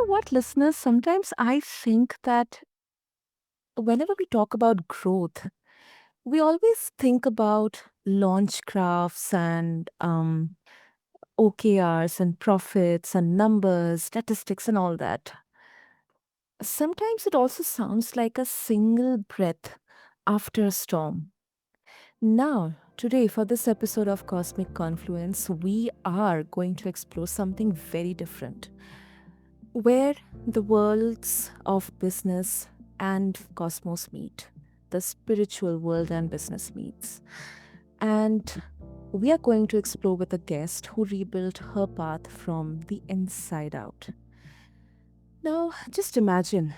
what, listeners? Sometimes I think that whenever we talk about growth, we always think about launch graphs and OKRs and profits and numbers, statistics, and all that. Sometimes it also sounds like a single breath after a storm. Now, today, for this episode of Cosmic Confluence, we are going to explore something very different, where the worlds of business and cosmos meet, the spiritual world and business meets. And we are going to explore with a guest who rebuilt her path from the inside out. Now, just imagine,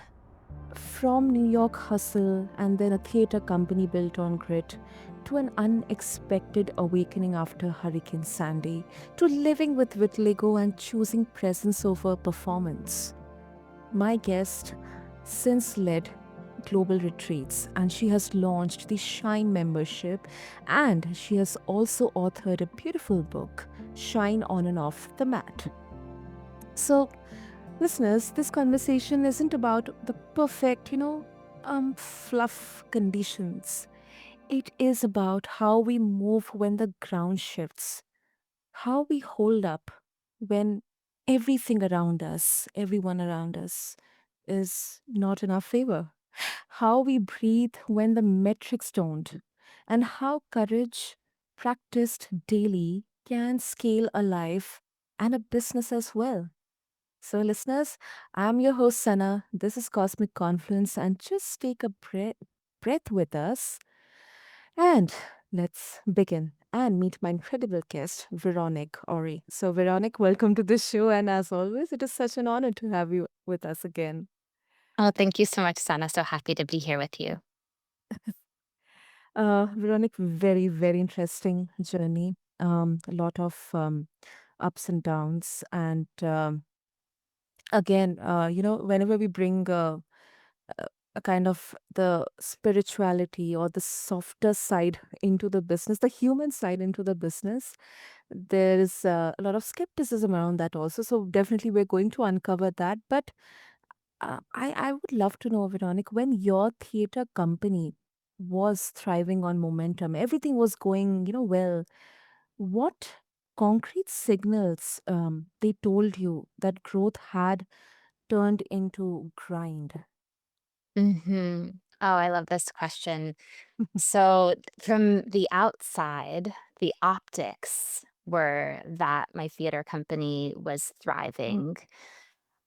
from New York hustle and then a theater company built on grit, to an unexpected awakening after Hurricane Sandy, to living with vitiligo and choosing presence over performance. My guest since led global retreats, and she has launched the Shine membership, and she has also authored a beautiful book, Shine On and Off the Mat. So, listeners, this conversation isn't about the perfect, fluff conditions. It is about how we move when the ground shifts, how we hold up when everything around us, everyone around us, is not in our favor, how we breathe when the metrics don't, and how courage practiced daily can scale a life and a business as well. So, listeners, I'm your host, Sana. This is Cosmic Confluence, and just take a breath with us and let's begin and meet my incredible guest, Veronique Ory. So, Veronique, welcome to the show. And as always, it is such an honor to have you with us again. Oh, thank you so much, Sana. So happy to be here with you. Veronique, very, very interesting journey. A lot of ups and downs. And again, whenever we bring a kind of the spirituality or the softer side into the business, the human side into the business, there is a lot of skepticism around that also. So definitely we're going to uncover that. But I would love to know, Veronic, when your theater company was thriving on momentum, everything was going, well, what concrete signals they told you that growth had turned into grind? Oh, I love this question. So, from the outside, the optics were that my theater company was Mm, thriving.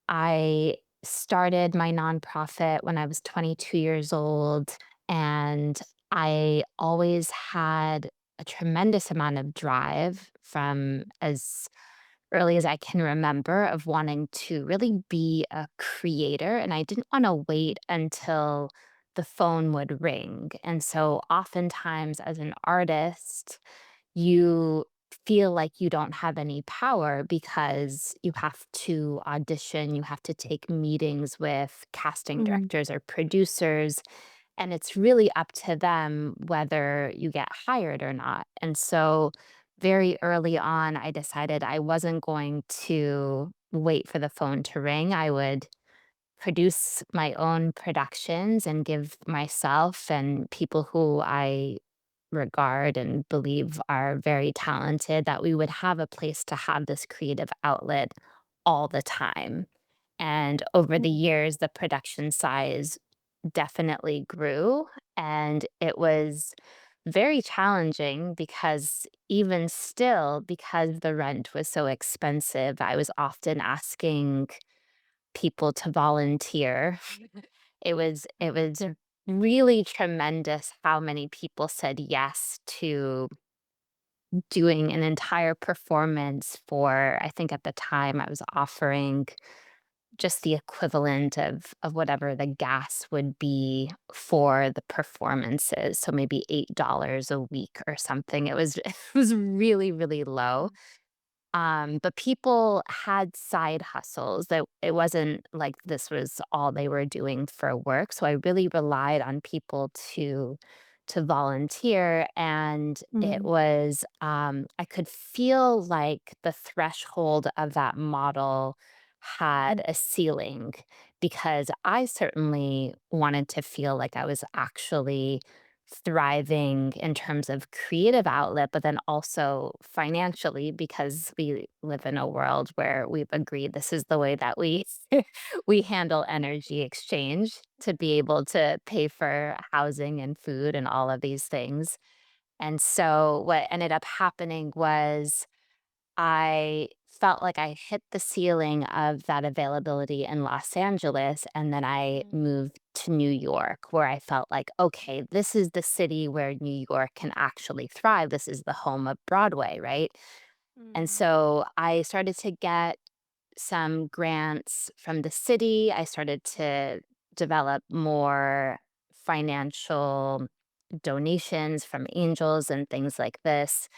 I started my nonprofit when I was 22 years old, and I always had a tremendous amount of drive from as early as I can remember of wanting to really be a creator. And I didn't want to wait until the phone would ring. And so, oftentimes, as an artist, you feel like you don't have any power because you have to audition, you have to take meetings with casting mm, directors or producers, and it's really up to them whether you get hired or not. And so, very early on, I decided I wasn't going to wait for the phone to ring. I would produce my own productions and give myself and people who I regard and believe are very talented, that we would have a place to have this creative outlet all the time. And over the mm, years, the production size definitely grew. And it was very challenging because, even still, because the rent was so expensive, I was often asking people to volunteer. It was really tremendous how many people said yes to doing an entire performance for, I think at the time I was offering just the equivalent of whatever the gas would be for the performances, so maybe $8 a week or something. It was really, really low. But people had side hustles. That it wasn't like this was all they were doing for work. So I really relied on people to volunteer, and it mm, was I could feel like the threshold of that model had Mm, a ceiling because I certainly wanted to feel like I was actually thriving in terms of creative outlet, but then also financially because we live in a world where we've agreed this is the way that we we handle energy exchange to be able to pay for housing and food and all of these things. And so what ended up happening was I felt like I hit the ceiling of that availability in Los Angeles, and then I mm, moved to New York, where I felt like, okay, this is the city where New York can actually thrive. This is the home of Broadway, right? And mm, so I started to get some grants from the city. I started to develop more financial donations from angels and things like this.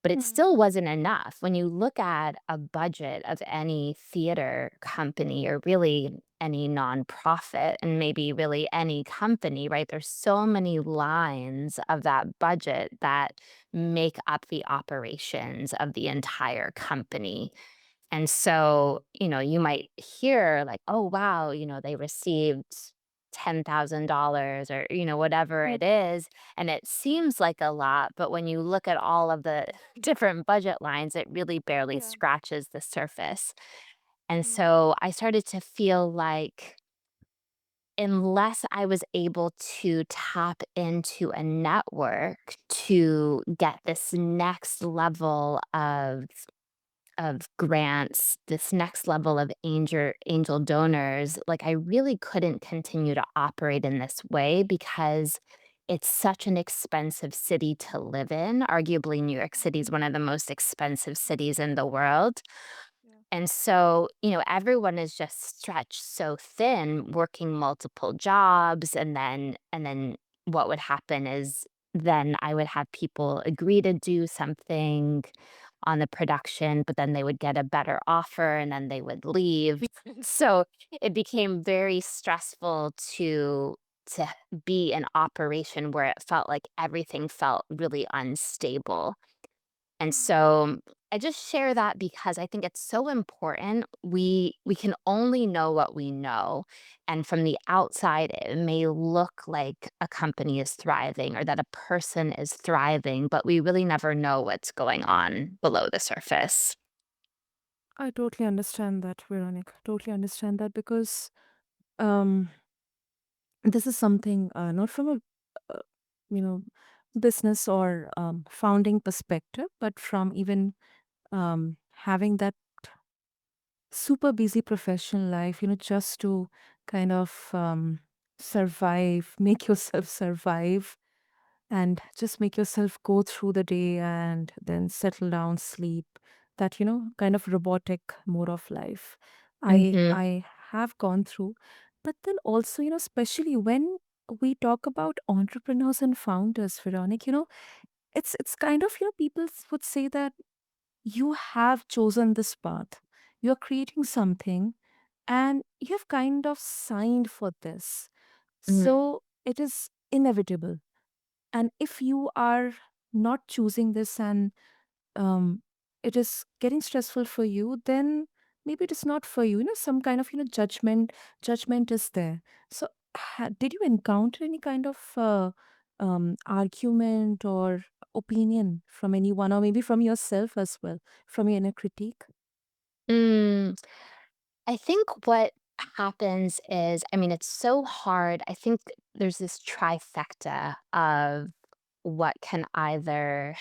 But it mm, still wasn't enough. When you look at a budget of any theater company or really any nonprofit and maybe really any company, right? There's so many lines of that budget that make up the operations of the entire company. And so, you might hear like, "Oh, wow, they received $10,000 or, whatever mm, it is." And it seems like a lot, but when you look at all of the different budget lines, it really barely yeah. scratches the surface. And Mm, so I started to feel like unless I was able to tap into a network to get this next level of grants, this next level of angel donors, like I really couldn't continue to operate in this way because it's such an expensive city to live in. Arguably, New York City is mm, one of the most expensive cities in the world. yeah. And so, everyone is just stretched so thin, working multiple jobs, and then what would happen is then I would have people agree to do something on the production, but then they would get a better offer and then they would leave. So it became very stressful to be an operation where it felt like everything felt really unstable. And Mm, so I just share that because I think it's so important. We can only know what we know. And from the outside, it may look like a company is thriving or that a person is thriving, but we really never know what's going on below the surface. I totally understand that, Veronica. Totally understand that because um, this is something not from a uh, you know business or founding perspective, but from even having that super busy professional life, just to kind of survive, make yourself survive, and just make yourself go through the day and then settle down, sleep. That, kind of robotic mode of life. Mhm. I have gone through, but then also, especially when we talk about entrepreneurs and founders, Veronic, it's kind of, people would say that you have chosen this path. You're creating something and you have kind of signed for this. Mhm. So it is inevitable. And if you are not choosing this and um, it is getting stressful for you, then maybe it is not for you. Some kind of judgment is there. So did you encounter any kind of argument or opinion from anyone, or maybe from yourself as well, from your inner critique? Mm, I think what happens is, I mean, it's so hard. I think there's this trifecta of what can either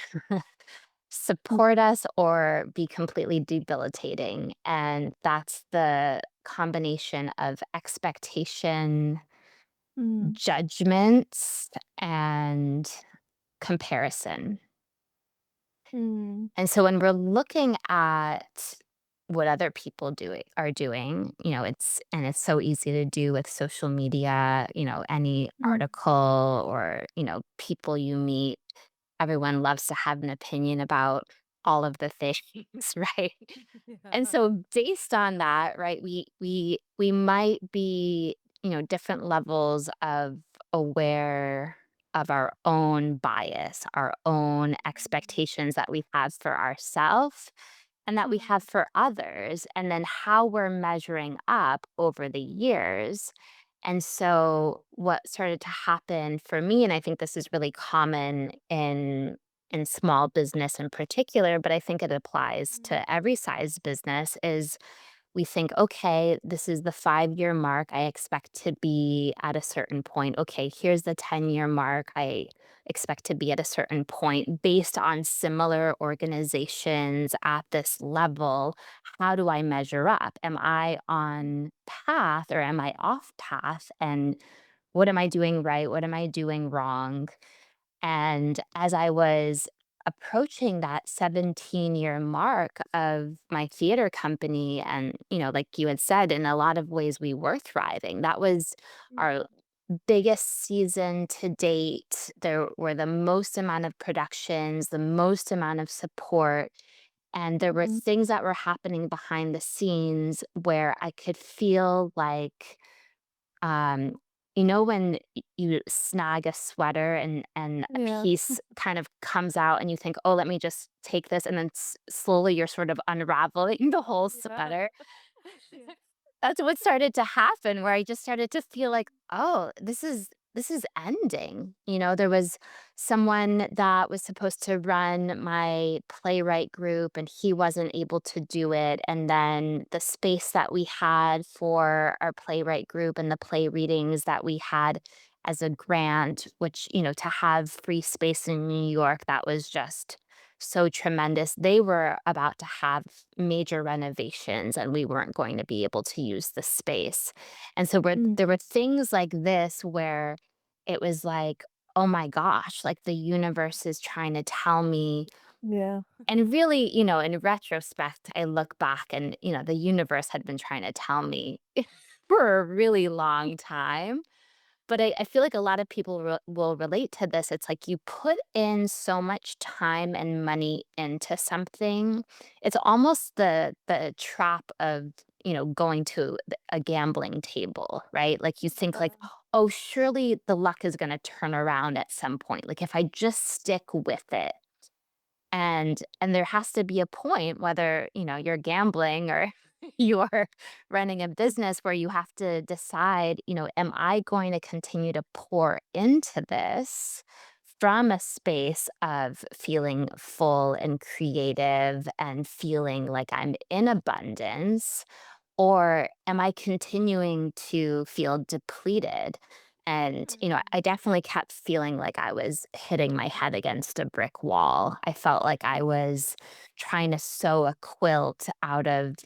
support us or be completely debilitating. And that's the combination of expectation, Mm, judgments, and comparison. mm, And so when we're looking at what other people are doing, it's so easy to do with social media, any mm. article or, people you meet, everyone loves to have an opinion about all of the things, right? And Yeah. so based on that, right, we might be, different levels of aware of our own bias, our own Mm, expectations that we have for ourselves. and that we have Mhm. for others, and then how we're measuring up over the years. And so what started to happen for me, and I think this is really common in small business in particular, but I think it applies Mhm. to every size business, is we think, okay, this is the 5-year mark. I expect to be at a certain point. Okay, here's the 10-year mark. I expect to be at a certain point based on similar organizations at this level. How do I measure up? Am I on path or am I off path? And what am I doing right? What am I doing wrong? And as I was approaching that 17-year mark of my theater company, and, like you had said, in a lot of ways, we were thriving. That was our Mhm. biggest season to date. There were the most amount of productions, the most amount of support. And there were Mhm. things that were happening behind the scenes where I could feel like, um, when you snag a sweater and a Yeah. piece kind of comes out and you think, "Oh, let me just take this," and then slowly you're sort of unraveling the whole Yeah. sweater. Yes. That's what started to happen, where I just started to feel like, "Oh, this is ending." There was someone that was supposed to run my playwright group, and he wasn't able to do it, and then the space that we had for our playwright group and the play readings that we had as a grant, which, to have free space in New York, that was just so tremendous. They were about to have major renovations and we weren't going to be able to use the space. And so Mm. there were things like this where it was like, oh my gosh, like the universe is trying to tell me. Yeah. And really, in retrospect, I look back and, the universe had been trying to tell me for a really long time, but I feel like a lot of people will relate to this. It's like you put in so much time and money into something. It's almost the trap of, going to a gambling table, right? Like you think like, Yeah. oh, surely the luck is going to turn around at some point. Like if I just stick with it, and there has to be a point, whether, you're gambling or you're running a business, where you have to decide, am I going to continue to pour into this from a space of feeling full and creative and feeling like I'm in abundance, or am I continuing to feel depleted? And, I Mhm. definitely kept feeling like I was hitting my head against a brick wall. I felt like I was trying to sew a quilt out of,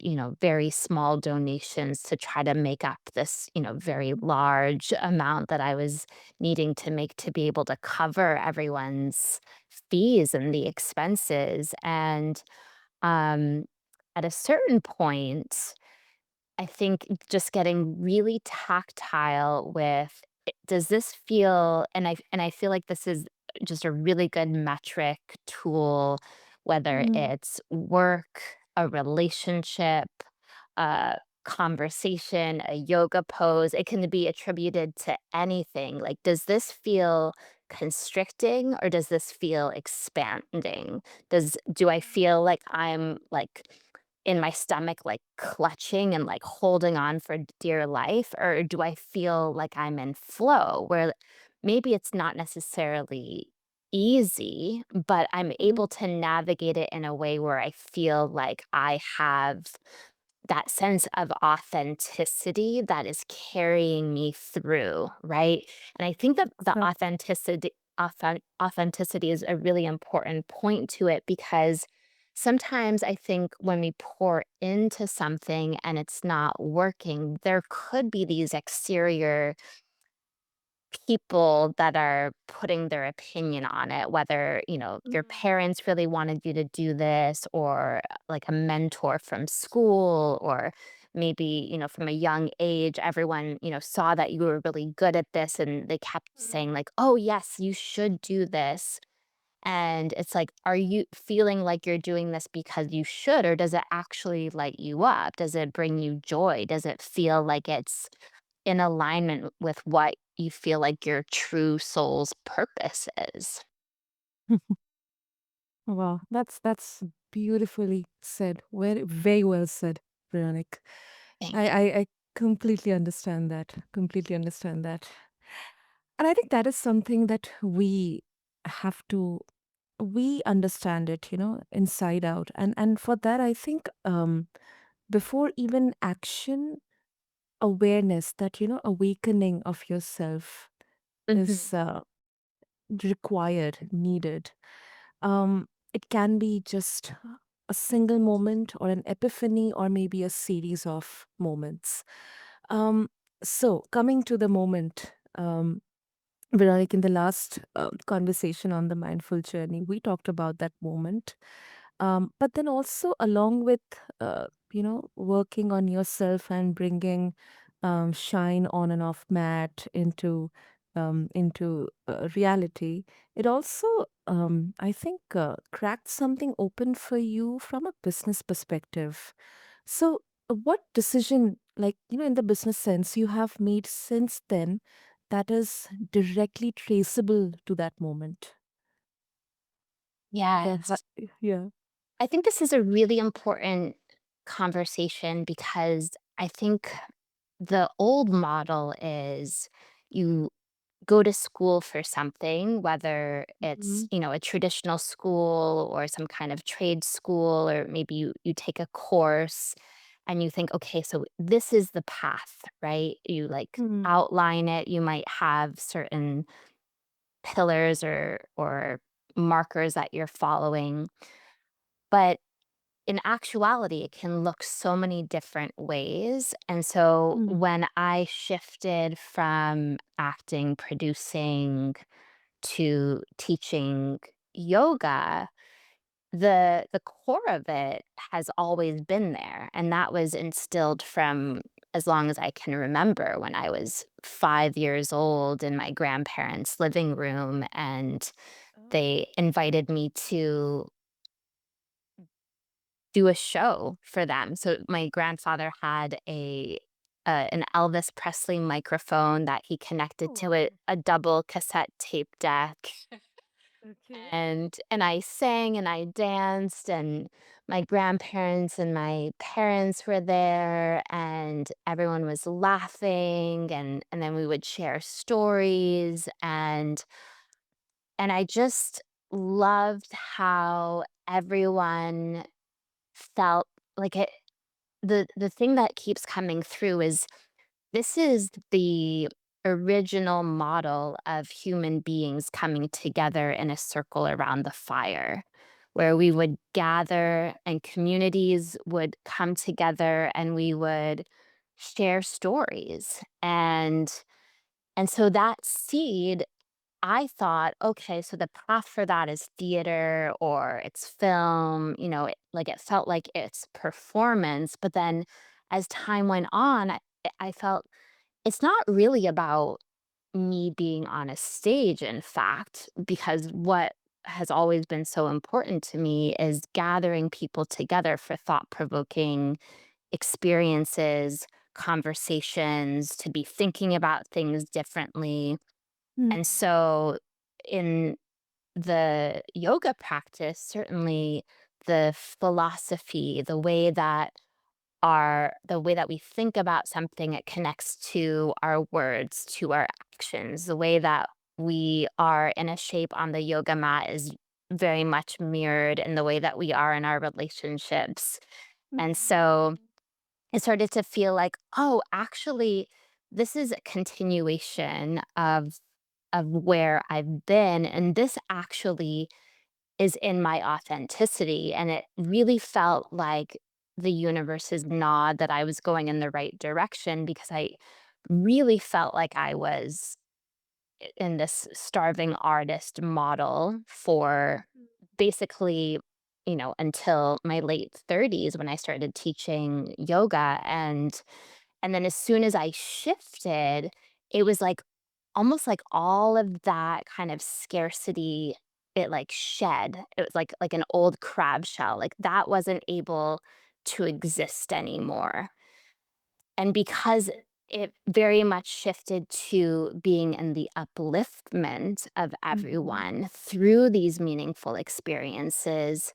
very small donations to try to make up this, very large amount that I was needing to make to be able to cover everyone's fees and the expenses. And um, at a certain point, I think just getting really tactile with, does this feel, and I feel like this is just a really good metric tool, whether Mhm. it's work, a relationship, a conversation, a yoga pose. It can be attributed to anything. Like, does this feel constricting or does this feel expanding? Do I feel like I'm like in my stomach, like clutching and like holding on for dear life? Or do I feel like I'm in flow where maybe it's not necessarily easy, but I'm Mhm. able to navigate it in a way where I feel like I have that sense of authenticity that is carrying me through, right? And I think that the So authenticity is a really important point to it, because sometimes I think when we pour into something and it's not working, there could be these exterior people that are putting their opinion on it, whether, your Mhm. parents really wanted you to do this, or like a mentor from school, or maybe, from a young age, everyone, saw that you were really good at this and they kept saying, Mhm. like, oh, yes, you should do this. And it's like, are you feeling like you're doing this because you should, or does it actually light you up? Does it bring you joy? Does it feel like it's in alignment with what you feel like your true soul's purpose is? Well, that's beautifully said. Very, very well said, Veronique. Thank I completely understand that. Completely understand that. And I think that is something that have to we understand it, inside out. And for that, I think before even action, awareness, that awakening of yourself you. is required, needed. It can be just a single moment or an epiphany or maybe a series of moments. Um, so, coming to the moment, Veronica, in the last conversation on the mindful journey, we talked about that moment. But then also, along with, working on yourself and bringing shine on and off mat into reality, it also, I think, cracked something open for you from a business perspective. So, what decision, like, in the business sense, you have made since then that is directly traceable to that moment? Or Yes. yeah. I think this is a really important conversation because I think the old model is you go to school for something, whether it's, Mhm. a traditional school or some kind of trade school, or maybe you take a course and you think, okay, so this is the path, right? You like Mhm. outline it. You might have certain pillars or markers that you're following. But in actuality, it can look so many different ways. And so Mm. when I shifted from acting, producing to teaching yoga, the core of it has always been there. And that was instilled from as long as I can remember, when I was 5 years old in my grandparents' living room, and Oh. they invited me to do a show for them. So my grandfather had an Elvis Presley microphone that he connected Oh, to a double cassette tape deck, okay. and I sang and I danced, and my grandparents and my parents were there, and everyone was laughing, and then we would share stories, and I just loved how everyone felt like it. The thing that keeps coming through is this is the original model of human beings coming together in a circle around the fire, where we would gather and communities would come together and we would share stories. And so that seed, I thought, okay, so the path for that is theater or it's film, like it felt like it's performance. But then as time went on, I felt it's not really about me being on a stage, in fact, because what has always been so important to me is gathering people together for thought provoking experiences, conversations, to be thinking about things differently. And Mm. so in the yoga practice, certainly the philosophy, the way that we think about something, it connects to our words, to our actions. The way that we are in a shape on the yoga mat is very much mirrored in the way that we are in our relationships. And Mhm. so it started to feel like, oh, actually, this is a continuation of where I've been, and this actually is in my authenticity, and it really felt like the universe's nod that I was going in the right direction, because I really felt like I was in this starving artist model for basically, until my late 30s when I started teaching yoga. And then as soon as I shifted, it was like almost like all of that kind of scarcity, it like shed. It was like an old crab shell. Like that wasn't able to exist anymore. And because it very much shifted to being in the upliftment of Mhm. everyone through these meaningful experiences,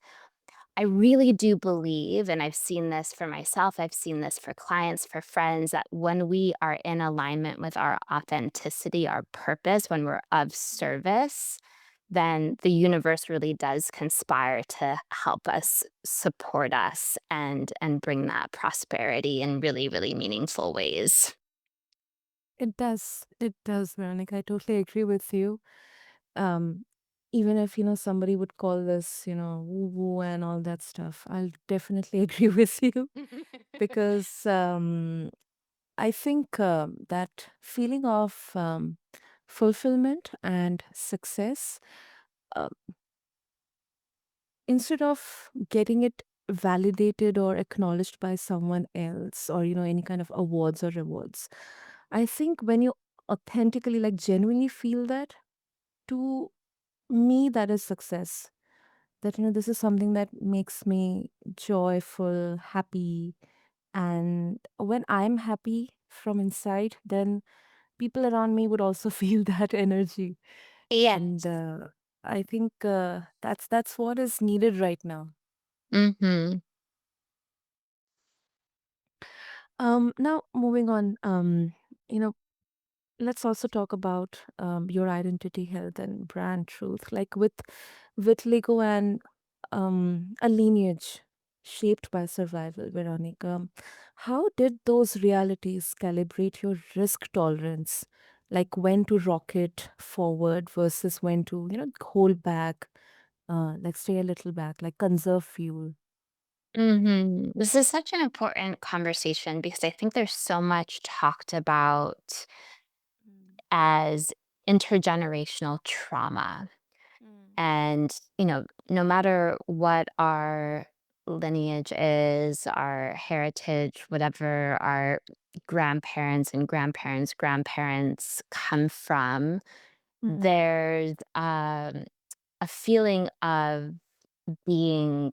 I really do believe, and I've seen this for myself, I've seen this for clients, for friends, that when we are in alignment with our authenticity, our purpose, when we're of service, then the universe really does conspire to help us, support us, and bring that prosperity in really, really meaningful ways. It does. It does, Veronica. I totally agree with you. Um, Even if, somebody would call this, woo-woo and all that stuff, I'll definitely agree with you because I think that feeling of fulfillment and success, uh, instead of getting it validated or acknowledged by someone else or, any kind of awards or rewards, I think when you authentically, like genuinely feel that, to me, that is success. That, this is something that makes me joyful, happy. And when I'm happy from inside, then people around me would also feel that energy. And Yes. I think that's what is needed right now. Mhm. Now moving on, you know, let's also talk about your identity, health, and brand truth. Like with Lego and a lineage shaped by survival, Veronica. How did those realities calibrate your risk tolerance? Like when to rocket forward versus when to, hold back, like stay a little back, like conserve fuel. Mhm. This is such an important conversation because I think there's so much talked about Mm, as intergenerational trauma. mm, And, no matter what our lineage is, our heritage, whatever our grandparents and grandparents come from, mhm, there's a feeling of being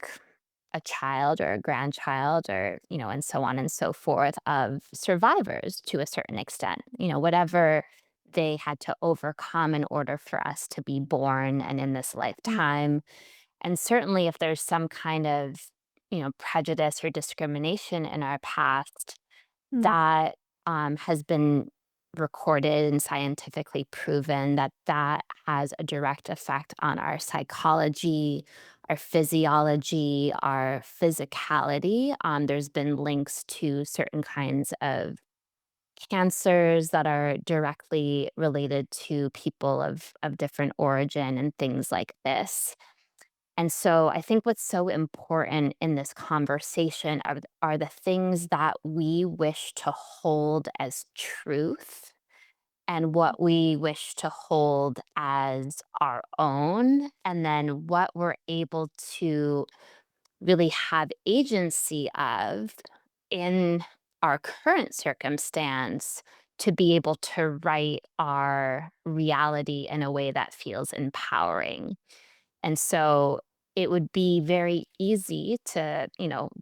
a child or a grandchild or, and so on and so forth of survivors to a certain extent, whatever they had to overcome in order for us to be born and in this mm, lifetime. And certainly if there's some kind of, prejudice or discrimination in our past, mm, that has been recorded and scientifically proven that that has a direct effect on our psychology, our physiology, our physicality. There's been links to certain kinds of cancers that are directly related to people of different origin and things like this. And so I think what's so important in this conversation are the things that we wish to hold as truth and what we wish to hold as our own, and then what we're able to really have agency of in our current circumstance to be able to write our reality in a way that feels empowering. And so it would be very easy to,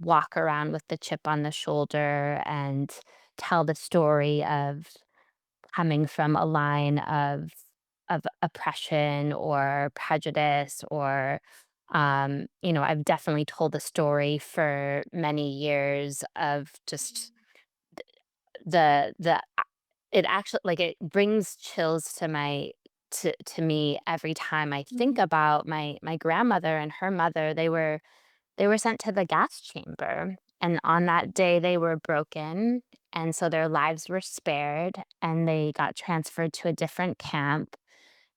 walk around with the chip on the shoulder and tell the story of coming from a line of oppression or prejudice or I've definitely told the story for many years of just the it actually, like, it brings chills to me every time I think mhm, about my grandmother and her mother. They were sent to the gas chamber, and on that day, they were broken, and so their lives were spared, and they got transferred to a different camp,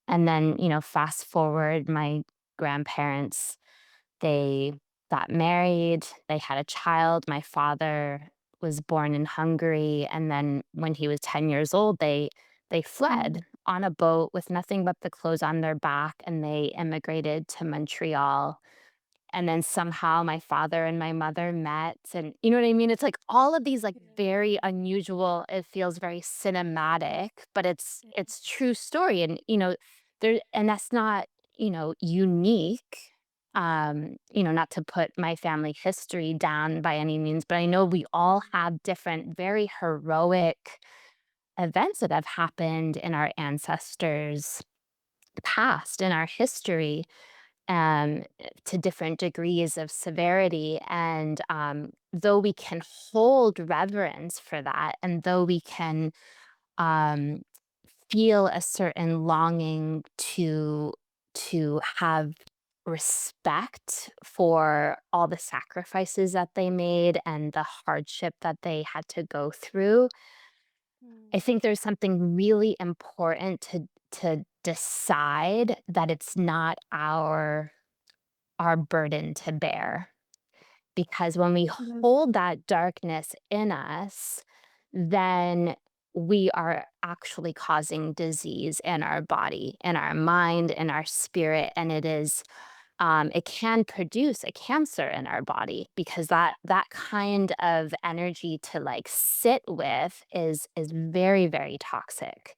and then, fast forward, my grandparents, they got married, they had a child. My father was born in Hungary, and then when he was 10 years old, they mm, fled on a boat with nothing but the clothes on their back, and they immigrated to Montreal, and then somehow my father and my mother met, and you know what I mean? It's like all of these, like, very unusual, it feels very cinematic, but it's true story, and, there, and that's not, unique, not to put my family history down by any means, but I know we all have different very heroic events that have happened in our ancestors' past, in our history, to different degrees of severity. And though we can hold reverence for that, and though we can um, feel a certain longing to have respect for all the sacrifices that they made and the hardship that they had to go through, I Mm. think there's something really important to decide that it's not our burden to bear. Because when we Well, hold that darkness in us, then we are actually causing disease in our body, in our mind, in our spirit, and it can produce a cancer in our body because that kind of energy to like sit with is very, very toxic.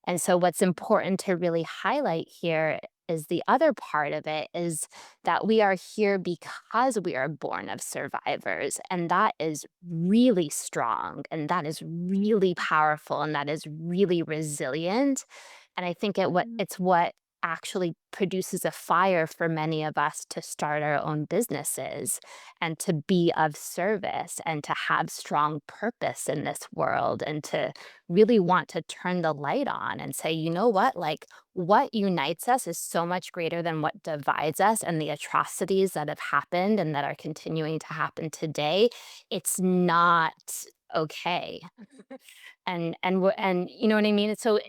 And so what's important to really highlight here is the other part of it is that we are here because we are born of survivors. And that is really strong, and that is really powerful, and that is really resilient. And I think mm, it's what actually produces a fire for many of us to start our own businesses and to be of service and to have strong purpose in this world and to really want to turn the light on and say, you know what, like what unites us is so much greater than what divides us, and the atrocities that have happened and that are continuing to happen today, it's not okay. And you know what I mean? So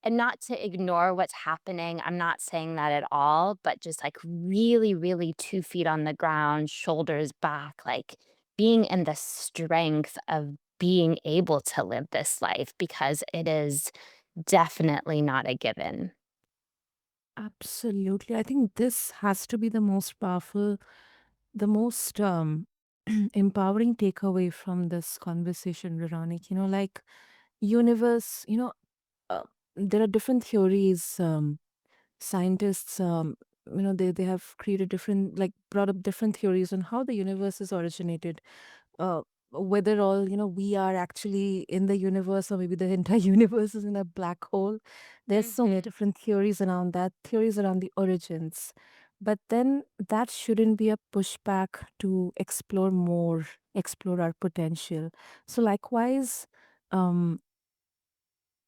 and not to ignore what's happening, I'm not saying that at all, but just like really, really 2 feet on the ground, shoulders back, like being in the strength of being able to live this life because it is definitely not a given. absolutely. I think this has to be the most powerful, the most empowering takeaway from this conversation, Veronique. Like universe, uh, there are different theories. Scientists, they have created different, like brought up different theories on how the universe is originated, uh, whether all we are actually in the universe, or maybe the entire universe is in a black hole. There's so many Mhm. different theories around that, theories around the origins, but then that shouldn't be a pushback to explore more, explore our potential. So likewise, um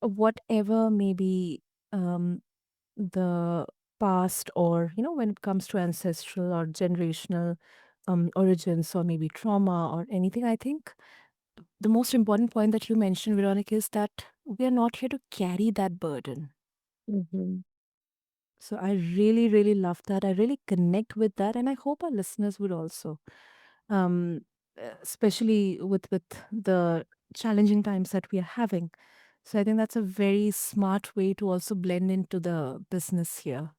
whatever maybe, um the past, or when it comes to ancestral or generational origins, or maybe trauma or anything, I think the most important point that you mentioned, Veronica, is that we are not here to carry that burden. Mhm. So I really, really love that. I really connect with that, and I hope our listeners would also, um, especially with the challenging times that we are having. So I think that's a very smart way to also blend into the business here.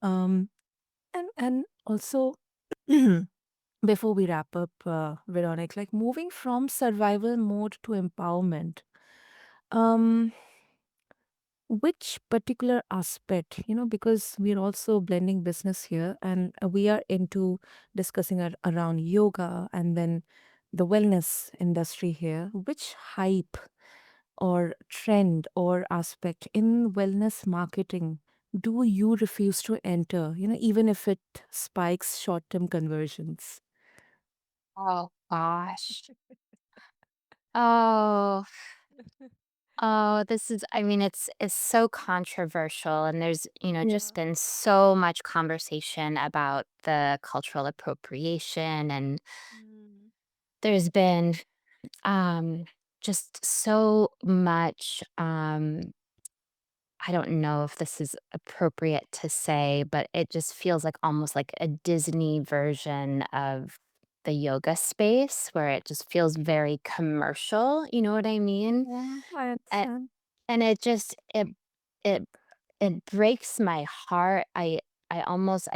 Um, and also, before we wrap up, Veronica, like moving from survival mode to empowerment, um, which particular aspect, because we're also blending business here, and we are into discussing around yoga and then the wellness industry here, which hype or trend or aspect in wellness marketing do you refuse to enter, even if it spikes short term conversions? Oh gosh. Oh, oh, this is, I mean, it's so controversial, and there's, Yeah. just been so much conversation about the cultural appropriation, and Mm. there's been um just so much I don't know if this is appropriate to say, but it just feels like almost like a Disney version of the yoga space where it just feels very commercial, you know what I mean? Yeah, I And understand. and it just it it breaks my heart. I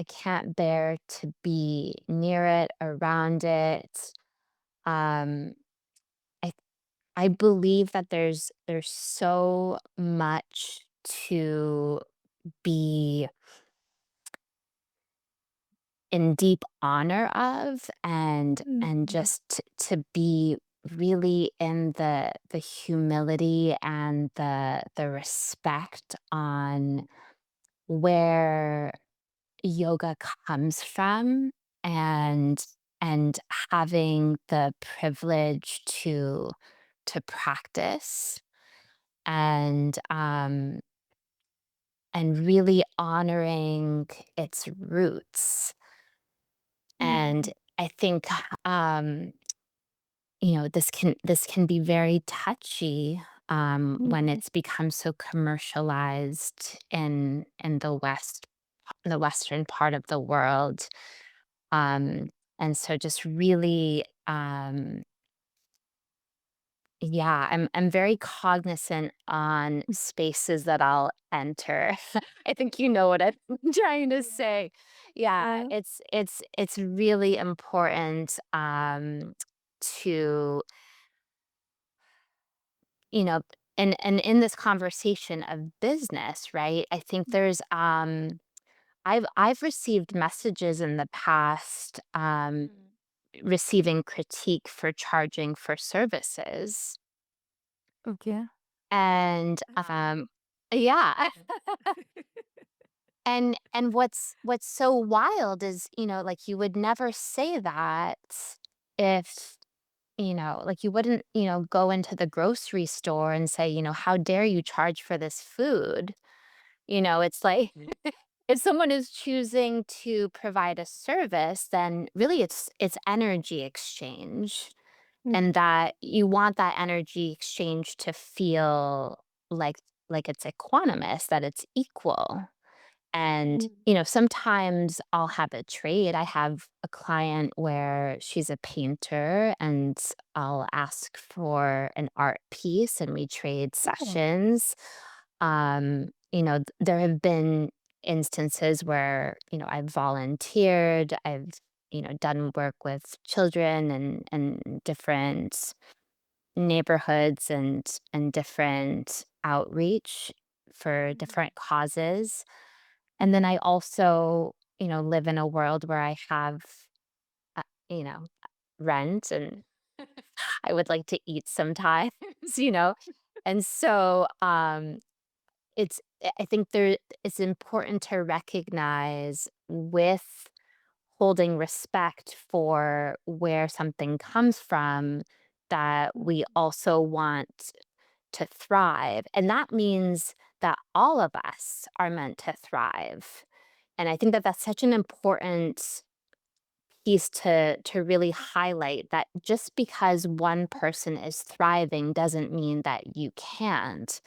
can't bear to be near it, around it. Um I I believe that there's so much to be in deep honor of, and Mhm. just to be really in the humility and the respect on where yoga comes from, and and having the privilege to practice, and really honoring its roots. And Mm, I think, um, this can be very touchy, when mm, it's become so commercialized in the western part of the world. And so just really, yeah, I'm very cognizant on spaces that I'll enter. I think you know what I'm trying to say. Yeah, yeah. it's really important, to, you know, and in this conversation of business, right? I think there's, I've received messages in the past, Mm. receiving critique for charging for services. Okay. And, yeah. And what's so wild is, like, you would never say that if, like, you wouldn't, go into the grocery store and say, "How dare you charge for this food?" It's like, if someone is choosing to provide a service, then really it's energy exchange, Mm, and that you want that energy exchange to feel like it's equanimous, that it's equal. And, mm, sometimes I'll have a trade. I have a client where she's a painter, and I'll ask for an art piece and we trade oh, sessions. There have been instances where, I've volunteered, I've, done work with children and different neighborhoods and different outreach for mm, different causes. And then I also, live in a world where I have, uh, you know, rent, and I would like to eat sometimes, you know? And so, I think it's important to recognize, with holding respect for where something comes from, that we mm, also want to thrive. And that means that all of us are meant to thrive. And I think that that's such an important piece to really highlight, that just because one person is thriving doesn't mean that you can't.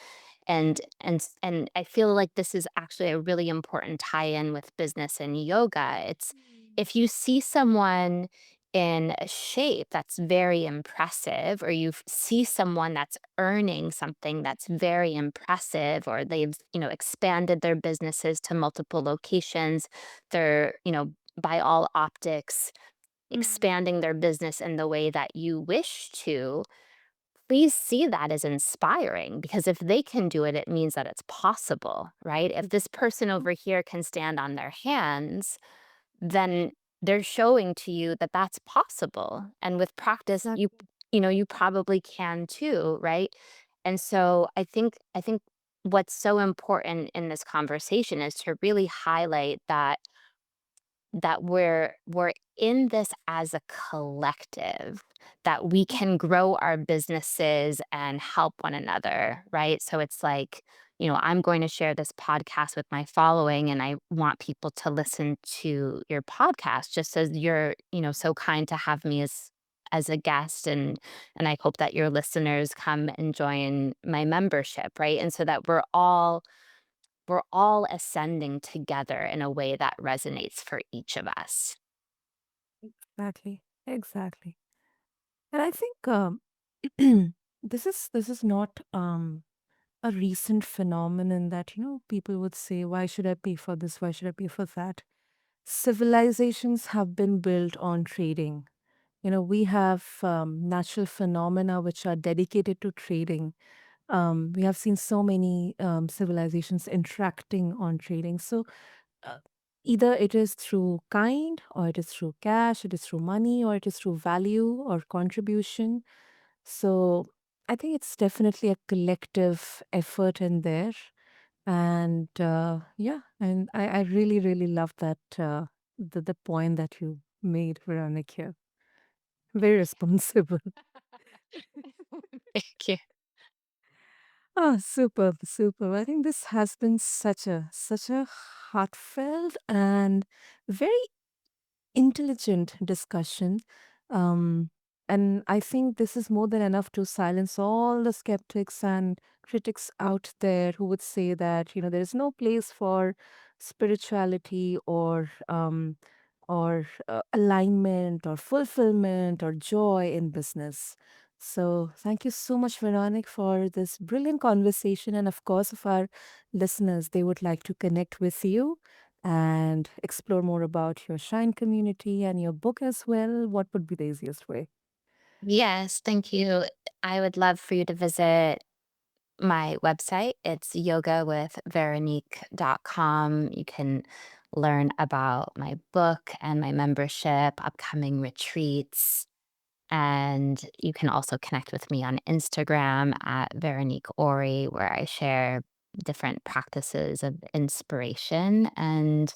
And I feel like this is actually a really important tie-in with business and yoga. It's, mm, if you see someone in a shape that's very impressive, or you see someone that's earning something that's very impressive, or they've, expanded their businesses to multiple locations, they're, by all optics, mm, expanding their business in the way that you wish to, please see that as inspiring, because if they can do it, it means that it's possible, right? If this person over here can stand on their hands, then they're showing to you that that's possible. And with practice, exactly. you probably can too, right? And so I think what's so important in this conversation is to really highlight that we're in this as a collective, that we Mm, can grow our businesses and help one another, right? So it's like, I'm going to share this podcast with my following, and I want people to listen to your podcast, just as you're, so kind to have me as a guest, and I hope that your listeners come and join my membership, right? And so that we're all ascending together in a way that resonates for each of us. exactly. Exactly. And I think this is not a recent phenomenon that people would say, "Why should I pay for this? Why should I pay for that?" Civilizations have been built on trading. We have natural phenomena which are dedicated to trading. We have seen so many civilizations interacting on trading. So uh, either it is through kind, or it is through cash, it is through money, or it is through value or contribution. So I think it's definitely a collective effort in there. And yeah, and I really, really love that the point that you made, Veronica here. Very responsible. Thank you. Oh, superb, superb. I think this has been such a heartfelt and very intelligent discussion. Um, and I think this is more than enough to silence all the skeptics and critics out there who would say that, there is no place for spirituality or alignment or fulfillment or joy in business. So thank you so much, Veronique, for this brilliant conversation. And of course, if our listeners, they would like to connect with you and explore more about your Shine community and your book as well, what would be the easiest way? Yes, thank you. I would love for you to visit my website. It's yogawithveronique.com. You can learn about my book and my membership, upcoming retreats, and you can also connect with me on Instagram at Veronique Ory, where I share different practices of inspiration. And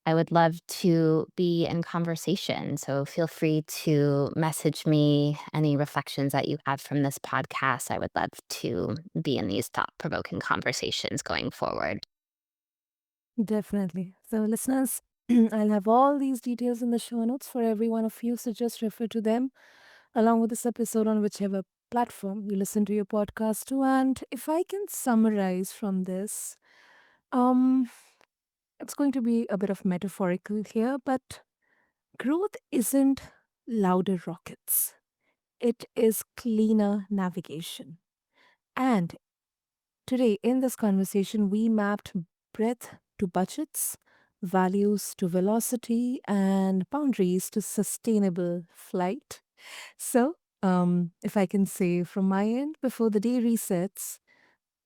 I would love to be in conversation. So feel free to message me any reflections that you have from this podcast. I would love to be in these thought provoking conversations going forward. Definitely. So, listeners, I'll have all these details in the show notes for every one of you. So, just refer to them along with this episode on whichever platform you listen to your podcast to. And if I can summarize from this, um, it's going to be a bit of metaphorical here, but growth isn't louder rockets, it is cleaner navigation. And today, in this conversation, we mapped breadth to budgets, values to velocity, and boundaries to sustainable flight. So, if I can say from my end, before the day resets,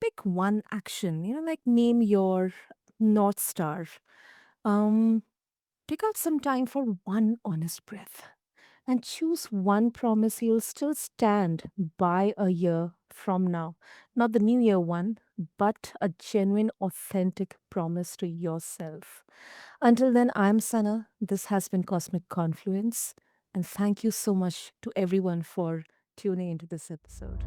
pick one action, like name your North Star. Um, Take out some time for one honest breath and choose one promise you'll still stand by a year from now. Not the new year one, but a genuine, authentic promise to yourself. Until then, I'm Sana. This has been Cosmic Confluence. And thank you so much to everyone for tuning into this episode.